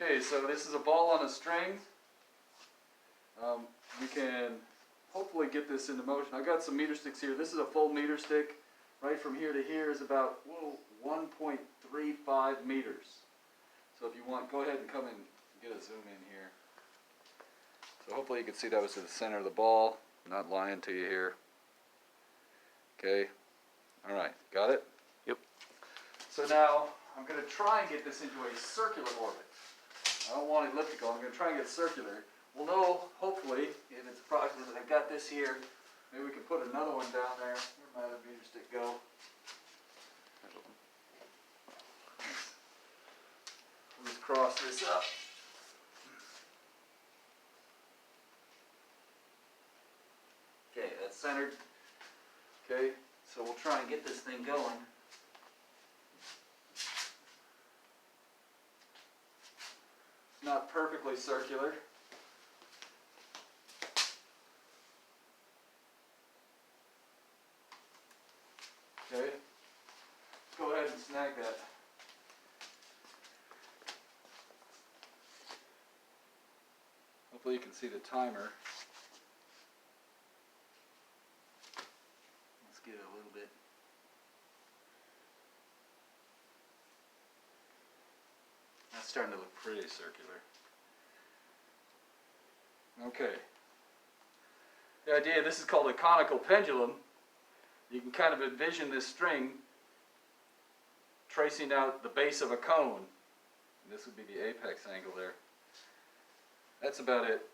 Okay, so this is a ball on a string. We can hopefully get this into motion. I've got some meter sticks here. This is a full meter stick. Right from here to here is about 1.35 meters. So if you want, go ahead and come and get a zoom in here. So hopefully you can see that was to the center of the ball. I'm not lying to you here. Okay. All right. Got it? Yep. So now I'm going to try and get this into a circular orbit. I don't want elliptical. I'm going to try and get circular. We'll know, hopefully, if it's approximate. I've got this here. Maybe we can put another one down there. Where might a meter stick go? We'll just cross this up. Okay, that's centered. Okay, so we'll try and get this thing going. It's not perfectly circular. Okay, let's go ahead and snag that. Hopefully you can see the timer. Let's get it a little bit. That's starting to look pretty circular. Okay. The idea, this is called a conical pendulum. You can kind of envision this string tracing out the base of a cone. And this would be the apex angle there. That's about it.